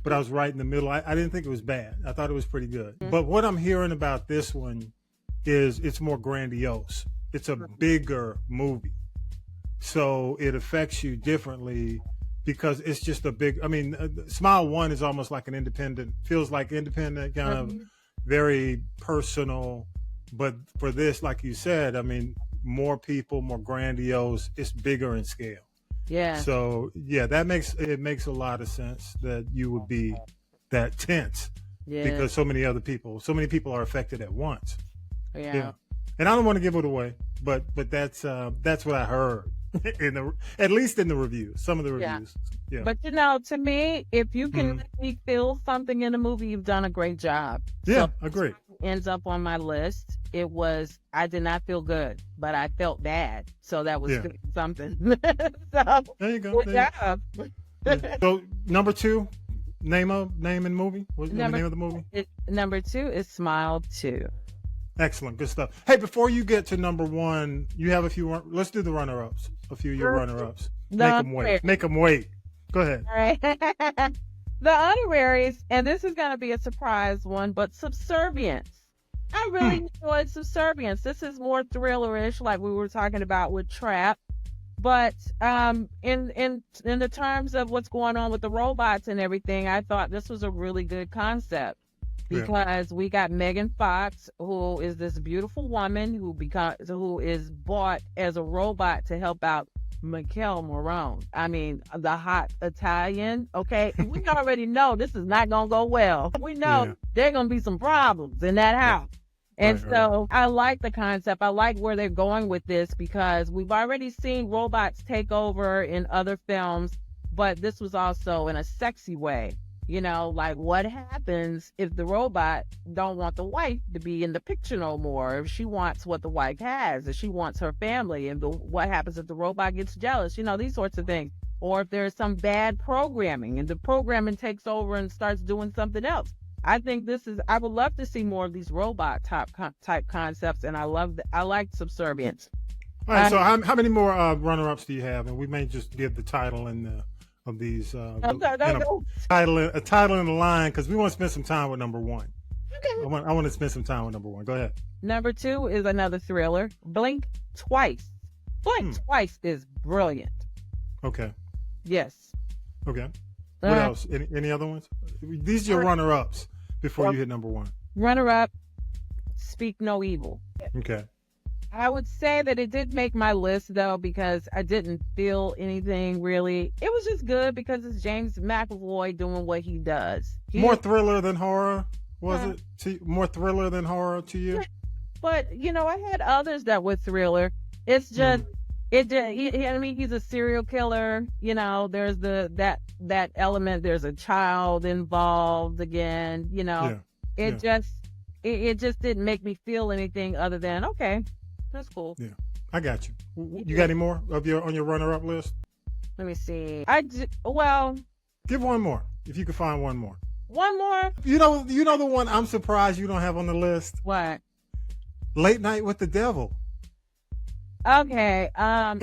but I was right in the middle. I didn't think it was bad. I thought it was pretty good. But what I'm hearing about this one is it's more grandiose. It's a bigger movie, so it affects you differently because it's just a big. I mean, Smile 1 is almost like an independent, feels like independent kind of. Very personal, but for this, like you said, I mean, more people, more grandiose, it's bigger in scale. Yeah. So that makes a lot of sense that you would be that tense because so many people are affected at once. Yeah. And I don't want to give it away, but that's what I heard at least in the reviews, some of the reviews. Yeah. But to me, if you can let me feel something in a movie, you've done a great job. Yeah, agree. Ends up on my list. I did not feel good, but I felt bad. So that was something. So, there you go. Good job. Yeah. So number two, name and movie? What's the name of the movie? Number 2 is Smile 2. Excellent. Good stuff. Hey, before you get to number one, you have a few. Let's do the runner-ups. A few of your runner-ups. Make them wait. Go ahead. All right. The honoraries, and this is going to be a surprise one, but Subservience. I really enjoyed Subservience. This is more thriller-ish, like we were talking about with Trap. But in the terms of what's going on with the robots and everything, I thought this was a really good concept. Because we got Megan Fox, who is this beautiful woman who is bought as a robot to help out Mikel Morone. I mean, the hot Italian. Okay, we already know this is not gonna go well. We know there are gonna be some problems in that house. And so I like the concept. I like where they're going with this because we've already seen robots take over in other films, but this was also in a sexy way. Like what happens if the robot don't want the wife to be in the picture no more? If she wants what the wife has, if she wants her family, and what happens if the robot gets jealous? These sorts of things. Or if there's some bad programming and the programming takes over and starts doing something else. I think I would love to see more of these robot type concepts, and I like Subservience. All right, so how many more runner-ups do you have? And we may just give the title and of these. No. A title in the line because we want to spend some time with number one. Okay. I want to spend some time with number one. Go ahead. Number 2 is another thriller. Blink Twice. Blink Twice is brilliant. Okay. Yes. Okay. What else? Any other ones? These are your runner-ups before you hit number one. Runner-up, Speak No Evil. Okay. I would say that it did make my list, though, because I didn't feel anything really. It was just good because it's James McAvoy doing what he does. More thriller than horror, was it? More thriller than horror to you? But, I had others that were thriller. It's just, he's a serial killer. There's that element. There's a child involved again, It just didn't make me feel anything other than, okay, that's cool. Yeah, I got you. You got any more on your runner-up list? Let me see. Give one more if you could find one more. One more. You know the one I'm surprised you don't have on the list. What? Late Night with the Devil. Okay. I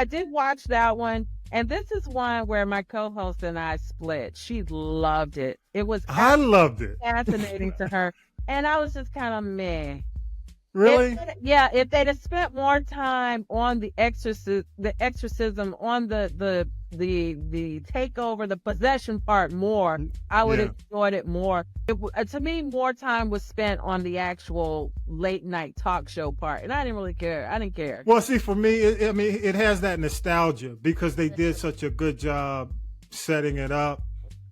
did watch that one, and this is one where my co-host and I split. She loved it. I loved it. Fascinating to her, and I was just kind of meh. Really? If they'd have spent more time on the exorcism, on the takeover, the possession part more, I would have enjoyed it more. To me, more time was spent on the actual late night talk show part, and I didn't really care. I didn't care. Well, see, for me, it has that nostalgia because they did such a good job setting it up,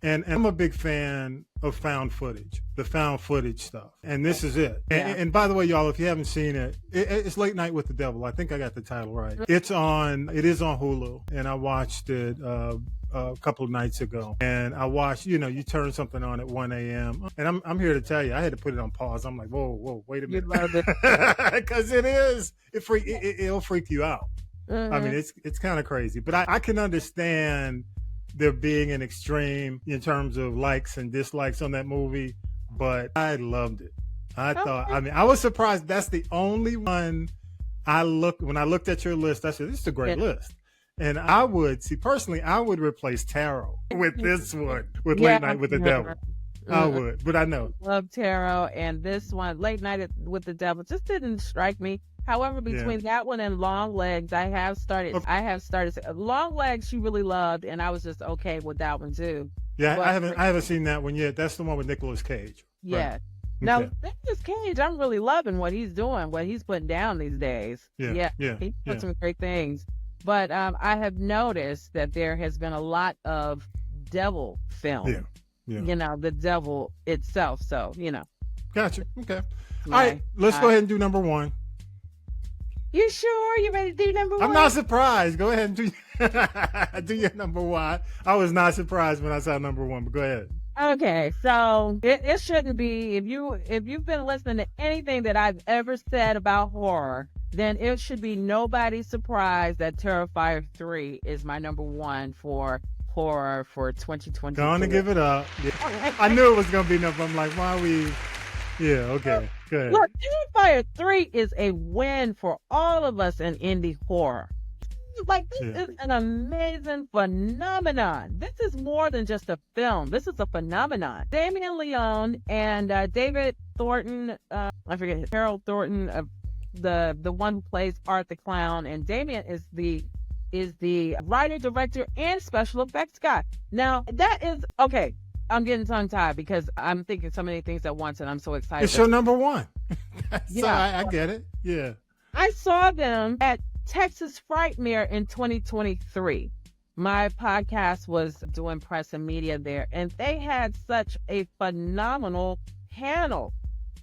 and I'm a big fan of found footage, the found footage stuff, and this is it. And by the way, y'all, if you haven't seen it, it's Late Night with the Devil. I think I got the title right. It is on Hulu, and I watched it a couple of nights ago. And I watched, you turn something on at 1 a.m. And I'm here to tell you, I had to put it on pause. I'm like, whoa, wait a minute, because it'll freak you out. Mm-hmm. I mean, it's kind of crazy, but I can understand there being an extreme in terms of likes and dislikes on that movie, but I loved it. I was surprised that's the only one when I looked at your list, I said, this is a great list. And I would replace Tarot with this one, with Late Night with the Devil. I would, but I know. Love Tarot, and this one, Late Night with the Devil, just didn't strike me. However, between that one and Long Legs, I have started. Long Legs she really loved, and I was just okay with that one too. Yeah, but I haven't seen that one yet. That's the one with Nicolas Cage. Yeah. Right. Now, Nicolas Cage, I'm really loving what he's doing, what he's putting down these days. Yeah. He put some great things. But I have noticed that there has been a lot of devil film. Yeah. The devil itself. So, Gotcha. Okay. All right, let's go ahead and do number one. You sure? You ready to do number one? I'm not surprised. Go ahead and do your number one. I was not surprised when I saw number one, but go ahead. Okay, so it shouldn't be. If you've been listening to anything that I've ever said about horror, then it should be nobody's surprise that Terrifier 3 is my number one for horror for 2022. Gonna give it up. Yeah. I knew it was gonna be enough. I'm like, why are we? Yeah, okay. Go ahead. Look, Terrifier 3 is a win for all of us in indie horror. Like, this is an amazing phenomenon. This is more than just a film. This is a phenomenon. Damien Leone and David Thornton, I forget, Harold Thornton, the one who plays Art the Clown, and Damien is the writer, director, and special effects guy. Now, that is, okay, I'm getting tongue-tied because I'm thinking so many things at once, and I'm so excited. It's your number one. So I get it. Yeah. I saw them at Texas Frightmare in 2023. My podcast was doing press and media there, and they had such a phenomenal panel.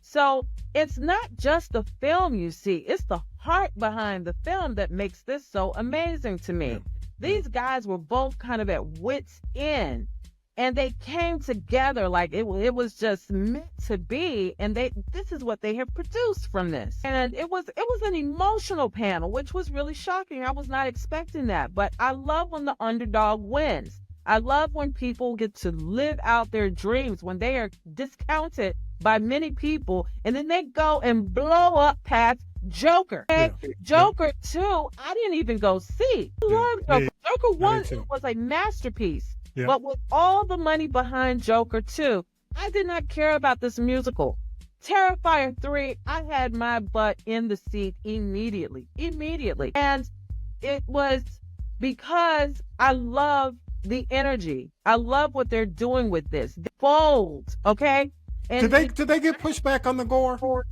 So it's not just the film you see, it's the heart behind the film that makes this so amazing to me. These guys were both kind of at wit's end, and they came together like it was just meant to be, and this is what they have produced from this. And it was an emotional panel, which was really shocking. I was not expecting that, but I love when the underdog wins. I love when people get to live out their dreams, when they are discounted by many people, and then they go and blow up paths Joker. Okay? Yeah. Joker 2, I didn't even go see. I love Joker. Joker 1 was a masterpiece. Yeah. But with all the money behind Joker 2, I did not care about this musical. Terrifier 3, I had my butt in the seat immediately. And it was because I love the energy. I love what they're doing with this. Bold, okay? And did they get pushed back on the gore?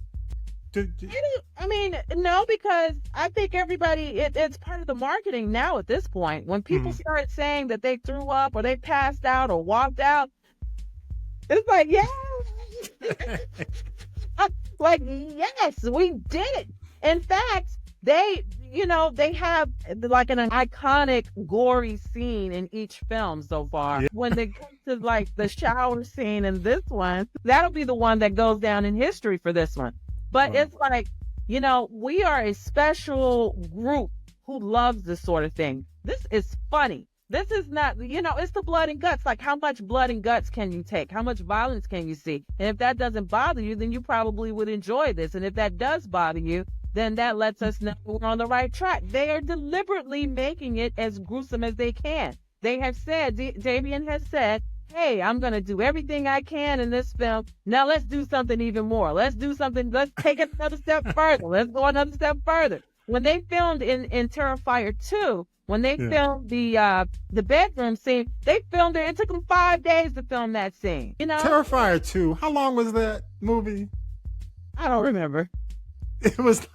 I mean, no, because I think everybody, it's part of the marketing now at this point. When people start saying that they threw up or they passed out or walked out, it's like, yeah. Like, yes, we did it. In fact, they have like an iconic gory scene in each film so far. Yeah. When they come to like the shower scene in this one, that'll be the one that goes down in history for this one. But it's like, we are a special group who loves this sort of thing. This is funny. This is not, it's the blood and guts. Like, how much blood and guts can you take? How much violence can you see? And if that doesn't bother you, then you probably would enjoy this. And if that does bother you, then that lets us know we're on the right track. They are deliberately making it as gruesome as they can. They have said, Damien has said, hey, I'm going to do everything I can in this film. Now let's do something even more. Let's take it another step further. Let's go another step further. When they filmed in Terrifier 2, when they filmed the bedroom scene, they filmed it. It took them 5 days to film that scene. Terrifier 2, how long was that movie? I don't remember. It was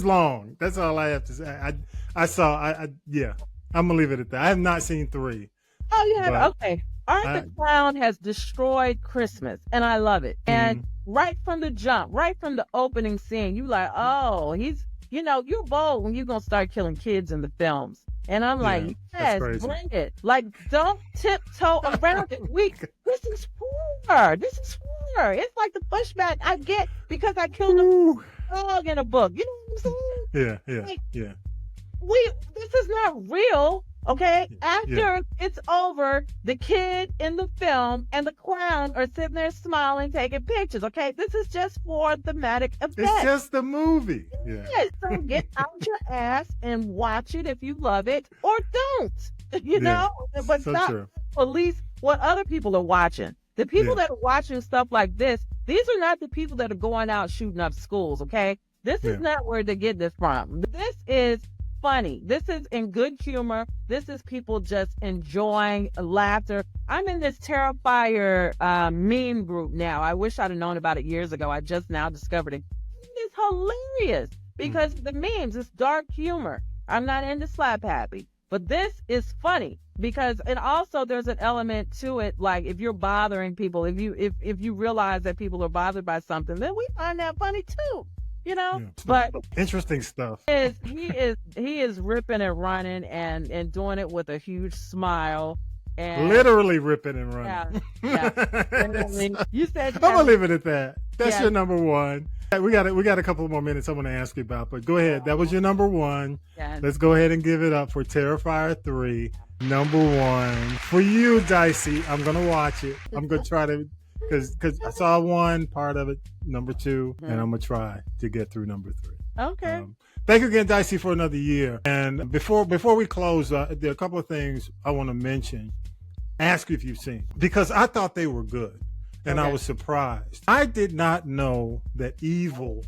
long. That's all I have to say. I'm going to leave it at that. I have not seen 3. Oh, yeah. Okay. Art the Clown has destroyed Christmas, and I love it. And right from the jump, right from the opening scene, you like, oh, he's, you're bold when you're going to start killing kids in the films. And I'm like, yes, bring it. Like, don't tiptoe around it. This is for. It's like the pushback I get because I killed a dog in a book. You know what I'm saying? Yeah. This is not real. Okay, after it's over, the kid in the film and the clown are sitting there smiling, taking pictures. Okay, this is just for thematic effect. It's just the movie. Yeah. So get out your ass and watch it if you love it, or don't. But so stop police what other people are watching. The people that are watching stuff like this, these are not the people that are going out shooting up schools. Okay, this is not where they get this from. This is funny. This is in good humor. This is people just enjoying laughter. I'm in this Terrifier meme group now. I wish I'd have known about it years ago. I just now discovered it. It's hilarious because the memes, it's dark humor. I'm not into slap happy, but this is funny because, and also there's an element to it. Like if you're bothering people, if you realize that people are bothered by something, then we find that funny too. But interesting stuff. He is ripping and running and doing it with a huge smile. And literally ripping and running. Yeah. You said I'm gonna leave it at that. That's your number one. We got a couple more minutes I want to ask you about, but go ahead. That was your number one. Yes. Let's go ahead and give it up for Terrifier 3, number one. For you, Dicey, I'm gonna watch it. I'm gonna try to. Because I saw one part of it, number 2, and I'm going to try to get through number 3. Okay. Thank you again, Dicey, for another year. And before we close, there are a couple of things I want to mention, ask you if you've seen, because I thought they were good, and I was surprised. I did not know that Evil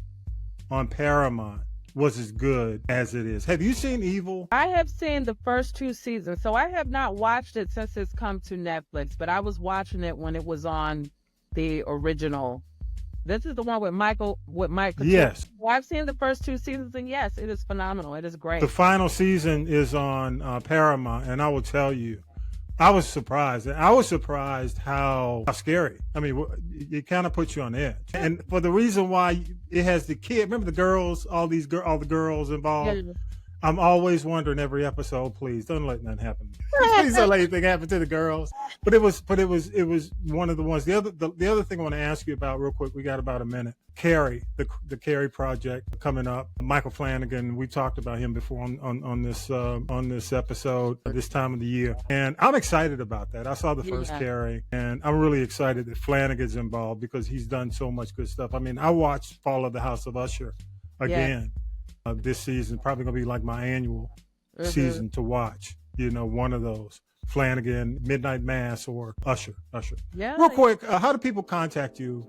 on Paramount was as good as it is. Have you seen Evil? I have seen the first 2 seasons, so I have not watched it since it's come to Netflix, but I was watching it when it was on the original. This is the one with Michael. Yes. Well, I've seen the first 2 seasons, and yes, it is phenomenal. It is great. The final season is on Paramount, and I will tell you, I was surprised. I was surprised how scary. I mean, it kind of puts you on edge. And for the reason why it has the kid, remember the girls, all the girls involved? Yeah. I'm always wondering every episode, please don't let nothing happen. Please don't let anything happen to the girls. But it was one of the ones. The other thing I want to ask you about real quick, we got about a minute. Carrie, the Carrie project coming up. Michael Flanagan, we talked about him before on this episode this time of the year. And I'm excited about that. I saw the first Carrie, and I'm really excited that Flanagan's involved because he's done so much good stuff. I mean, I watched Fall of the House of Usher again this season. Probably going to be like my annual season to watch. One of those. Flanagan, Midnight Mass, or Usher. Yeah. Real quick, how do people contact you,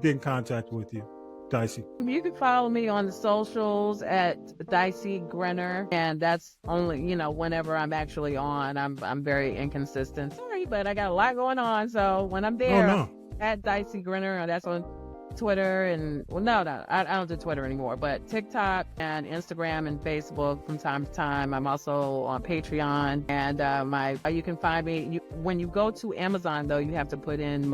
get in contact with you, Dicey? You can follow me on the socials at Dicey Grenor, and that's only, whenever I'm actually on. I'm very inconsistent. Sorry, but I got a lot going on, so when I'm there, at Dicey Grenor, that's on Twitter and I don't do Twitter anymore, but TikTok and Instagram and Facebook from time to time. I'm also on Patreon, and you can find me. When you go to Amazon, though, you have to put in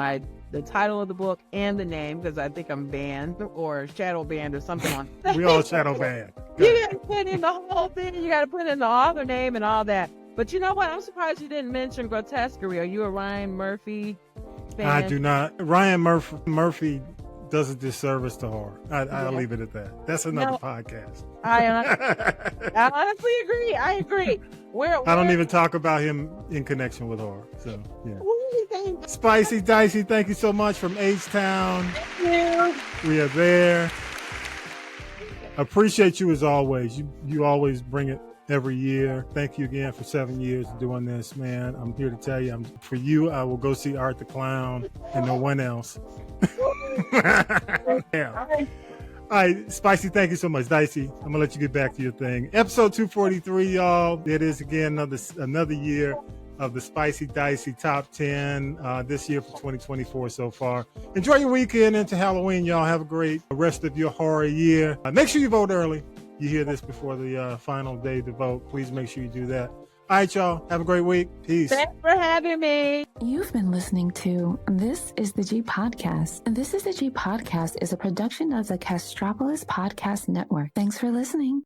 the title of the book and the name, because I think I'm banned or shadow banned or something on. We all shadow banned. You got to put in the whole thing. You got to put in the author name and all that. But you know what? I'm surprised you didn't mention Grotesquerie. Are you a Ryan Murphy fan? I do not. Ryan Murphy does a disservice to horror. I'll leave it at that. That's another podcast. I honestly agree. I agree. I don't even talk about him in connection with horror. So, yeah. Spicy Dicey, thank you so much from H-Town. We are there. Appreciate you as always. You always bring it every year. Thank you again for 7 years of doing this, man. I'm here to tell you, for you, I will go see Art the Clown and no one else. Yeah. All right, Spicy, thank you so much. Dicey, I'm gonna let you get back to your thing. Episode 243, y'all. It is again another year of the Spicy Dicey Top 10 this year for 2024 so far. Enjoy your weekend into Halloween, y'all. Have a great rest of your horror year. Make sure you vote early. You hear this before the final day to vote. Please make sure you do that. All right, y'all. Have a great week. Peace. Thanks for having me. You've been listening to This is the G Podcast. And This is the G Podcast is a production of the Castropolis Podcast Network. Thanks for listening.